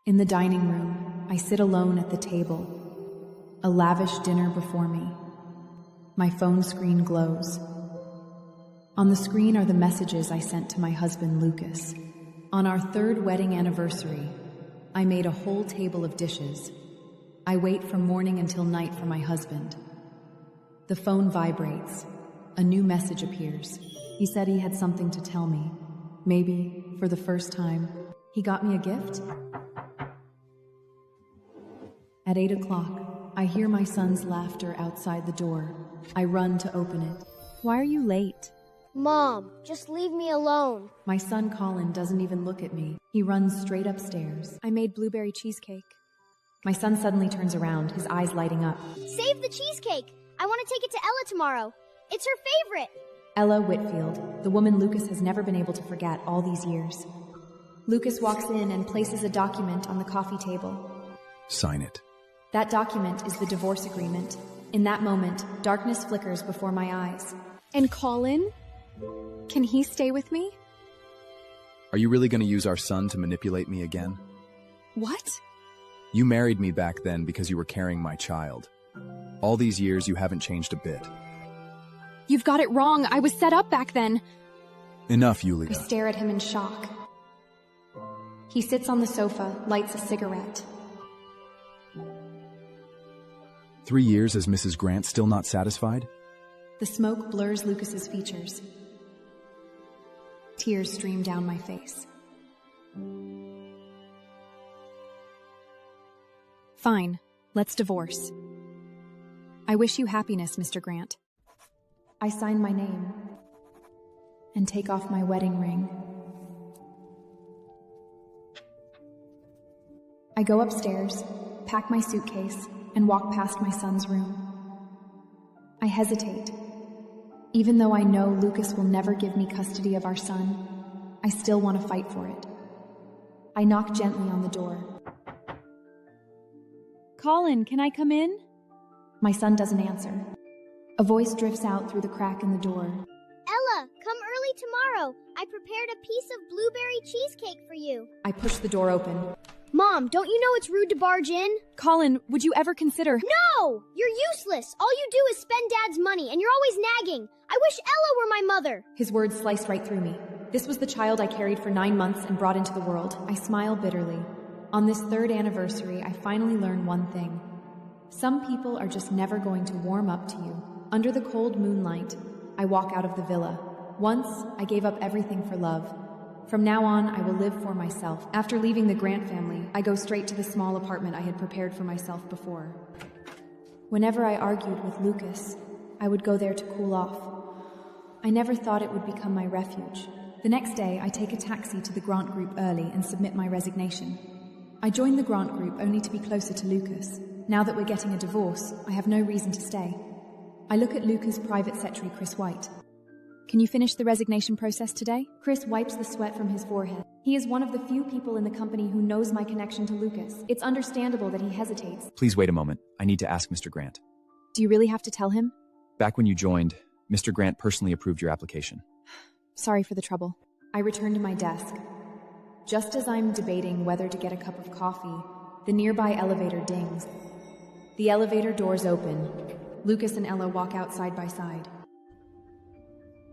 In the dining room, I sit alone at the table. A lavish dinner before me. My phone screen glows. On the screen are the messages I sent to my husband, Lucas. On our 3rd wedding anniversary, I made a whole table of dishes. I wait from morning until night for my husband. The phone vibrates. A new message appears. He said he had something to tell me. Maybe, for the first time, he got me a gift? At 8 o'clock, I hear my son's laughter outside the door. I run to open it. Why are you late? Mom, just leave me alone. My son Colin doesn't even look at me. He runs straight upstairs. I made blueberry cheesecake. My son suddenly turns around, his eyes lighting up. Save the cheesecake. I want to take it to Ella tomorrow. It's her favorite. Ella Whitfield, the woman Lucas has never been able to forget all these years. Lucas walks in and places a document on the coffee table. Sign it. That document is the divorce agreement. In that moment, darkness flickers before my eyes. And Colin? Can he stay with me? Are you really going to use our son to manipulate me again? What? You married me back then because you were carrying my child. All these years, you haven't changed a bit. You've got it wrong. I was set up back then. Enough, Yulia. I stare at him in shock. He sits on the sofa, lights a cigarette. 3 years as Mrs. Grant, still not satisfied? The smoke blurs Lucas's features. Tears stream down my face. Fine. Let's divorce. I wish you happiness, Mr. Grant. I sign my name and take off my wedding ring. I go upstairs, pack my suitcase, and walk past my son's room. I hesitate. Even though I know Lucas will never give me custody of our son, I still want to fight for it. I knock gently on the door. Colin, can I come in? My son doesn't answer. A voice drifts out through the crack in the door. Ella, come early tomorrow. I prepared a piece of blueberry cheesecake for you. I push the door open. Mom, don't you know it's rude to barge in? Colin, would you ever consider— No! You're useless. All you do is spend Dad's money, and you're always nagging. I wish Ella were my mother. His words sliced right through me. This was the child I carried for 9 months and brought into the world. I smile bitterly. On this 3rd anniversary, I finally learn one thing. Some people are just never going to warm up to you. Under the cold moonlight, I walk out of the villa. Once, I gave up everything for love. From now on, I will live for myself. After leaving the Grant family, I go straight to the small apartment I had prepared for myself before. Whenever I argued with Lucas, I would go there to cool off. I never thought it would become my refuge. The next day, I take a taxi to the Grant group early and submit my resignation. I joined the Grant group only to be closer to Lucas. Now that we're getting a divorce, I have no reason to stay. I look at Lucas' private secretary, Chris White. Can you finish the resignation process today? Chris wipes the sweat from his forehead. He is one of the few people in the company who knows my connection to Lucas. It's understandable that he hesitates. Please wait a moment. I need to ask Mr. Grant. Do you really have to tell him? Back when you joined, Mr. Grant personally approved your application. Sorry for the trouble. I return to my desk. Just as I'm debating whether to get a cup of coffee, the nearby elevator dings. The elevator doors open. Lucas and Ella walk out side by side.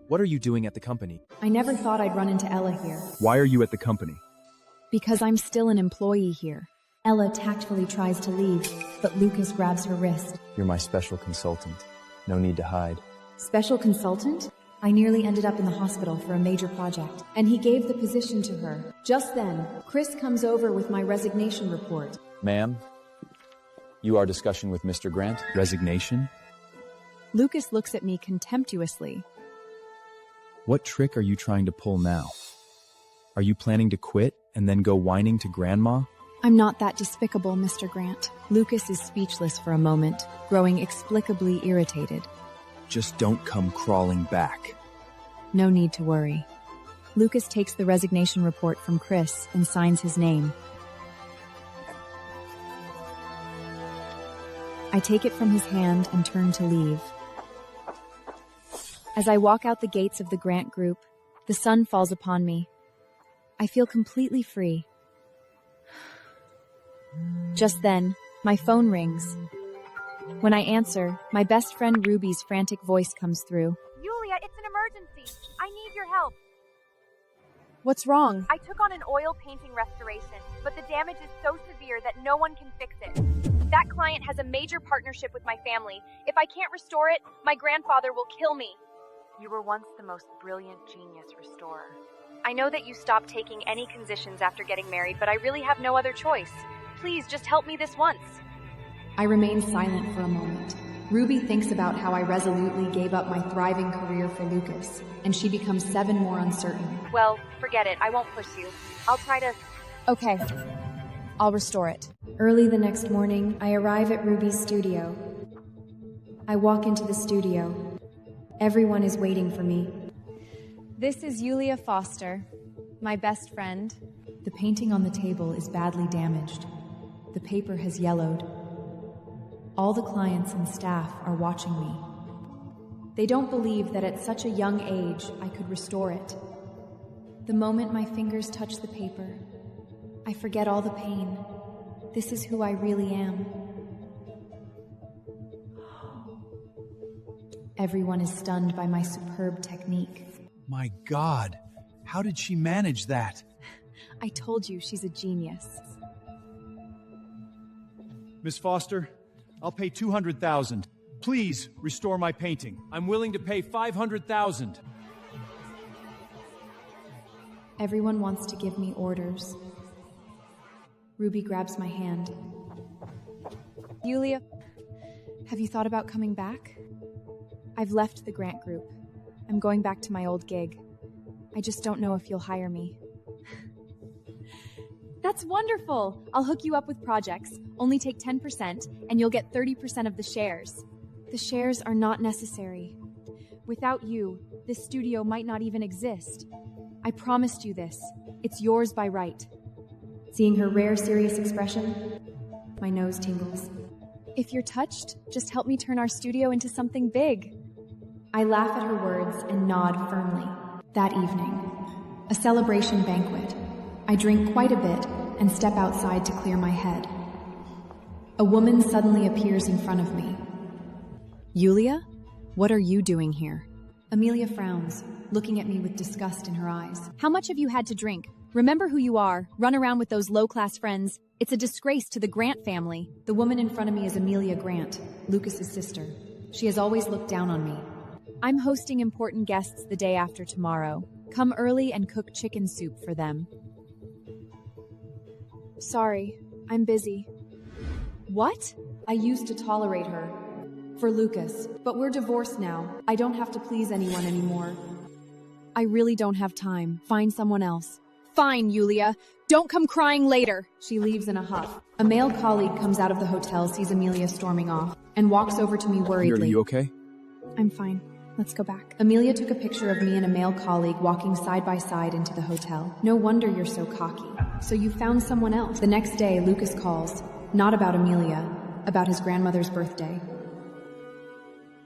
What are you doing at the company? I never thought I'd run into Ella here. Why are you at the company? Because I'm still an employee here. Ella tactfully tries to leave, but Lucas grabs her wrist. You're my special consultant. No need to hide. Special consultant? I nearly ended up in the hospital for a major project, and he gave the position to her. Just then, Chris comes over with my resignation report. Ma'am, you are discussing with Mr. Grant? Resignation? Lucas looks at me contemptuously. What trick are you trying to pull now? Are you planning to quit and then go whining to Grandma? I'm not that despicable, Mr. Grant. Lucas is speechless for a moment, growing inexplicably irritated. Just don't come crawling back. No need to worry. Lucas takes the resignation report from Chris and signs his name. I take it from his hand and turn to leave. As I walk out the gates of the Grant group, the sun falls upon me. I feel completely free. Just then, my phone rings. When I answer, my best friend Ruby's frantic voice comes through. Yulia, it's an emergency. I need your help. What's wrong? I took on an oil painting restoration, but the damage is so severe that no one can fix it. That client has a major partnership with my family. If I can't restore it, my grandfather will kill me. You were once the most brilliant genius restorer. I know that you stopped taking any concessions after getting married, but I really have no other choice. Please, just help me this once. I remain silent for a moment. Ruby thinks about how I resolutely gave up my thriving career for Lucas, and she becomes 7 more uncertain. Well, forget it. I won't push you. I'll try to... Okay, I'll restore it. Early the next morning, I arrive at Ruby's studio. I walk into the studio. Everyone is waiting for me. This is Yulia Foster, my best friend. The painting on the table is badly damaged. The paper has yellowed. All the clients and staff are watching me. They don't believe that at such a young age I could restore it. The moment my fingers touch the paper, I forget all the pain. This is who I really am. Everyone is stunned by my superb technique. My God, how did she manage that? I told you she's a genius. Miss Foster, I'll pay $200,000. Please restore my painting. I'm willing to pay $500,000. Everyone wants to give me orders. Ruby grabs my hand. Yulia, have you thought about coming back? I've left the grant group. I'm going back to my old gig. I just don't know if you'll hire me. That's wonderful! I'll hook you up with projects. Only take 10%, and you'll get 30% of the shares. The shares are not necessary. Without you, this studio might not even exist. I promised you this. It's yours by right. Seeing her rare, serious expression, my nose tingles. If you're touched, just help me turn our studio into something big. I laugh at her words and nod firmly. That evening, a celebration banquet. I drink quite a bit and step outside to clear my head. A woman suddenly appears in front of me. Yulia? What are you doing here? Amelia frowns, looking at me with disgust in her eyes. How much have you had to drink? Remember who you are. Run around with those low-class friends. It's a disgrace to the Grant family. The woman in front of me is Amelia Grant, Lucas's sister. She has always looked down on me. I'm hosting important guests the day after tomorrow. Come early and cook chicken soup for them. Sorry, I'm busy. What? I used to tolerate her. For Lucas, but we're divorced now. I don't have to please anyone anymore. I really don't have time. Find someone else. Fine, Yulia. Don't come crying later. She leaves in a huff. A male colleague comes out of the hotel, sees Amelia storming off, and walks over to me worriedly. Are you okay? I'm fine. Let's go back. Amelia took a picture of me and a male colleague walking side by side into the hotel. No wonder you're so cocky. So you found someone else. The next day, Lucas calls. Not about Amelia, about his grandmother's birthday.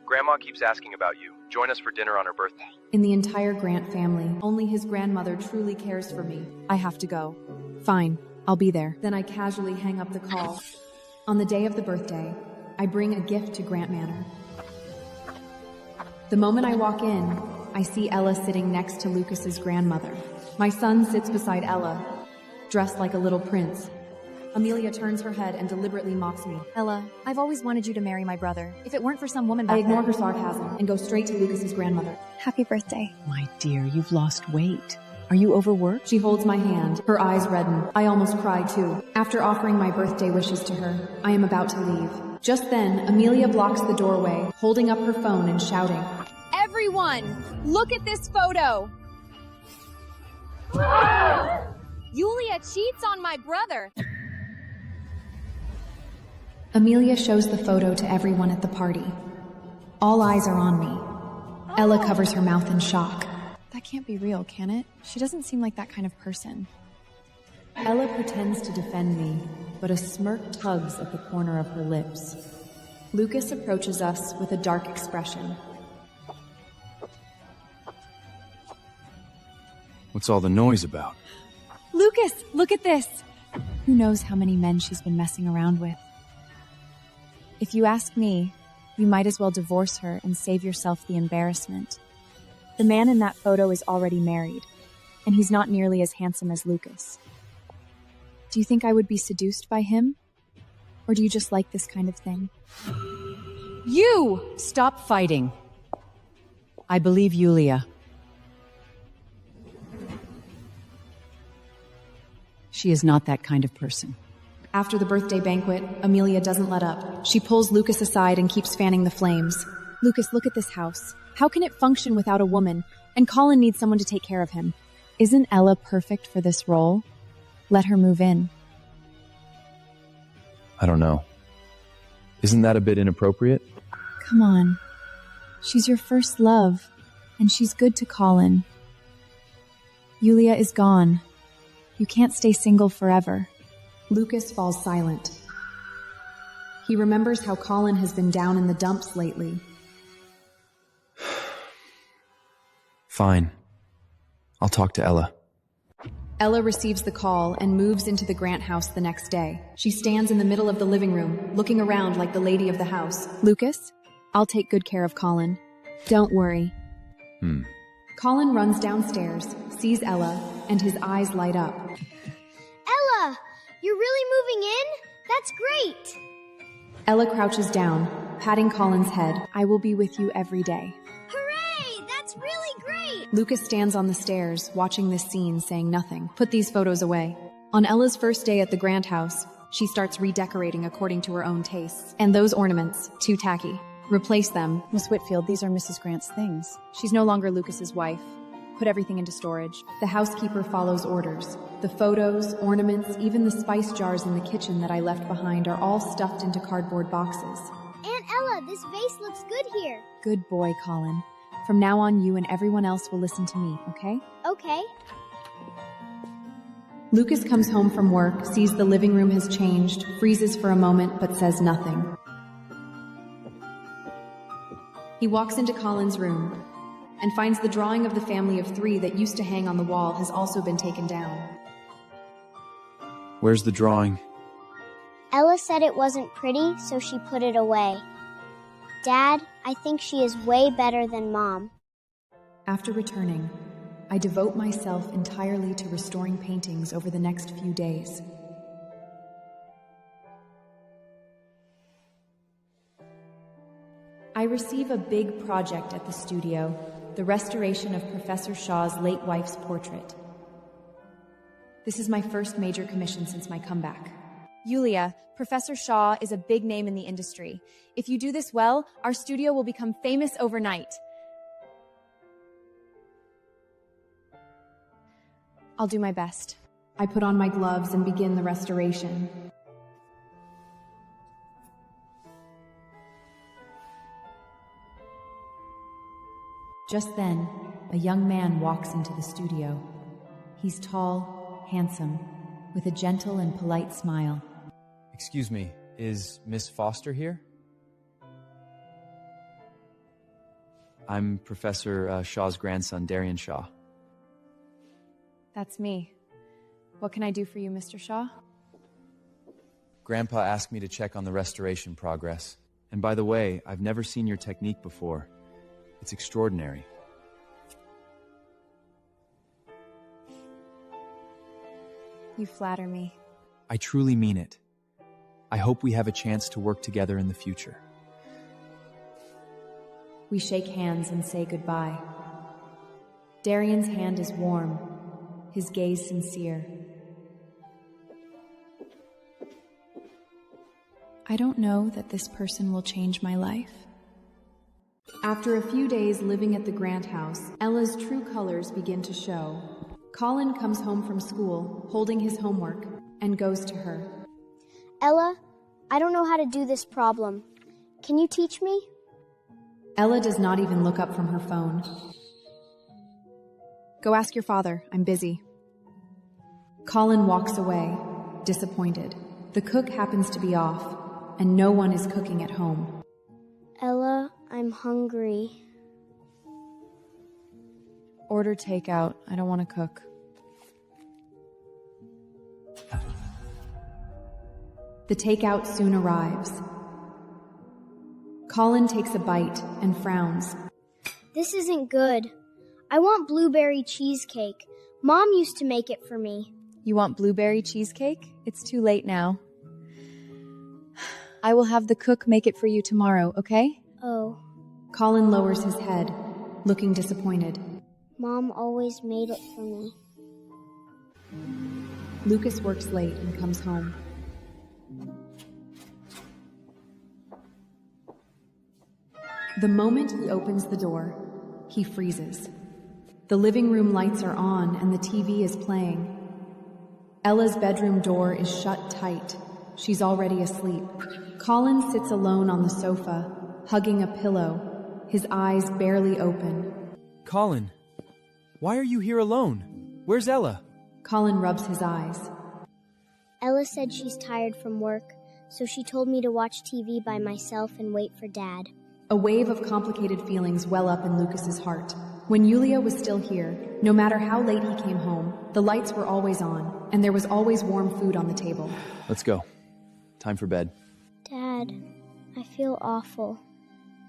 Grandma keeps asking about you. Join us for dinner on her birthday. In the entire Grant family, only his grandmother truly cares for me. I have to go. Fine, I'll be there. Then I casually hang up the call. On the day of the birthday, I bring a gift to Grant Manor. The moment I walk in, I see Ella sitting next to Lucas's grandmother. My son sits beside Ella, dressed like a little prince. Amelia turns her head and deliberately mocks me. Ella, I've always wanted you to marry my brother. If it weren't for some woman back I ignore then... her sarcasm and go straight to Lucas's grandmother. Happy birthday. My dear, you've lost weight. Are you overworked? She holds my hand. Her eyes redden. I almost cry too. After offering my birthday wishes to her, I am about to leave. Just then, Amelia blocks the doorway, holding up her phone and shouting. Everyone, look at this photo! Yulia cheats on my brother! Amelia shows the photo to everyone at the party. All eyes are on me. Ella covers her mouth in shock. That can't be real, can it? She doesn't seem like that kind of person. Ella pretends to defend me, but a smirk tugs at the corner of her lips. Lucas approaches us with a dark expression. What's all the noise about? Lucas, look at this! Who knows how many men she's been messing around with? If you ask me, you might as well divorce her and save yourself the embarrassment. The man in that photo is already married, and he's not nearly as handsome as Lucas. Do you think I would be seduced by him? Or do you just like this kind of thing? You! Stop fighting. I believe Yulia. She is not that kind of person. After the birthday banquet, Amelia doesn't let up. She pulls Lucas aside and keeps fanning the flames. Lucas, look at this house. How can it function without a woman? And Colin needs someone to take care of him. Isn't Ella perfect for this role? Let her move in. I don't know. Isn't that a bit inappropriate? Come on. She's your first love, and she's good to Colin. Yulia is gone. You can't stay single forever. Lucas falls silent. He remembers how Colin has been down in the dumps lately. Fine. I'll talk to Ella. Ella receives the call and moves into the Grant house the next day. She stands in the middle of the living room, looking around like the lady of the house. Lucas, I'll take good care of Colin. Don't worry. Colin runs downstairs, sees Ella, and his eyes light up. Ella, you're really moving in? That's great. Ella crouches down, patting Colin's head. I will be with you every day. Hooray! That's really great. Lucas stands on the stairs, watching this scene, saying nothing. Put these photos away. On Ella's first day at the Grant house, she starts redecorating according to her own tastes. And those ornaments, too tacky. Replace them. Miss Whitfield, these are Mrs. Grant's things. She's no longer Lucas's wife. Put everything into storage. The housekeeper follows orders. The photos, ornaments, even the spice jars in the kitchen that I left behind are all stuffed into cardboard boxes. Aunt Ella, this vase looks good here. Good boy, Colin. From now on, you and everyone else will listen to me, okay? Okay. Lucas comes home from work, sees the living room has changed, freezes for a moment, but says nothing. He walks into Colin's room and finds the drawing of the family of 3 that used to hang on the wall has also been taken down. Where's the drawing? Ella said it wasn't pretty, so she put it away. Dad, I think she is way better than Mom. After returning, I devote myself entirely to restoring paintings over the next few days. I receive a big project at the studio, the restoration of Professor Shaw's late wife's portrait. This is my first major commission since my comeback. Yulia, Professor Shaw is a big name in the industry. If you do this well, our studio will become famous overnight. I'll do my best. I put on my gloves and begin the restoration. Just then, a young man walks into the studio. He's tall, handsome, with a gentle and polite smile. Excuse me, is Miss Foster here? I'm Professor Shaw's grandson, Darrion Shaw. That's me. What can I do for you, Mr. Shaw? Grandpa asked me to check on the restoration progress. And by the way, I've never seen your technique before. It's extraordinary. You flatter me. I truly mean it. I hope we have a chance to work together in the future. We shake hands and say goodbye. Darrion's hand is warm, his gaze sincere. I don't know that this person will change my life. After a few days living at the Grant house, Ella's true colors begin to show. Colin comes home from school, holding his homework, and goes to her. Ella, I don't know how to do this problem. Can you teach me? Ella does not even look up from her phone. Go ask your father. I'm busy. Colin walks away, disappointed. The cook happens to be off, and no one is cooking at home. Ella, I'm hungry. Order takeout. I don't want to cook. The takeout soon arrives. Colin takes a bite and frowns. This isn't good. I want blueberry cheesecake. Mom used to make it for me. You want blueberry cheesecake? It's too late now. I will have the cook make it for you tomorrow, okay? Oh. Colin lowers his head, looking disappointed. Mom always made it for me. Lucas works late and comes home. The moment he opens the door, he freezes. The living room lights are on and the TV is playing. Ella's bedroom door is shut tight. She's already asleep. Colin sits alone on the sofa, hugging a pillow, his eyes barely open. Colin, why are you here alone? Where's Ella? Colin rubs his eyes. Ella said she's tired from work, so she told me to watch TV by myself and wait for Dad. A wave of complicated feelings well up in Lucas's heart. When Yulia was still here, no matter how late he came home, the lights were always on, and there was always warm food on the table. Let's go. Time for bed. Dad, I feel awful.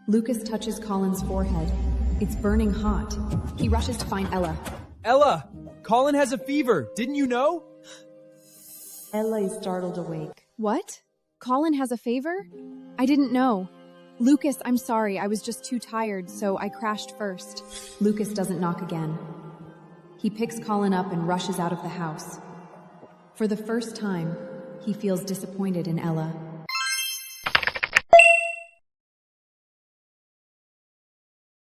Lucas touches Colin's forehead. It's burning hot. He rushes to find Ella. Ella! Colin has a fever! Didn't you know? Ella is startled awake. What? Colin has a favor? I didn't know. Lucas, I'm sorry. I was just too tired, so I crashed first. Lucas doesn't knock again. He picks Colin up and rushes out of the house. For the first time, he feels disappointed in Ella.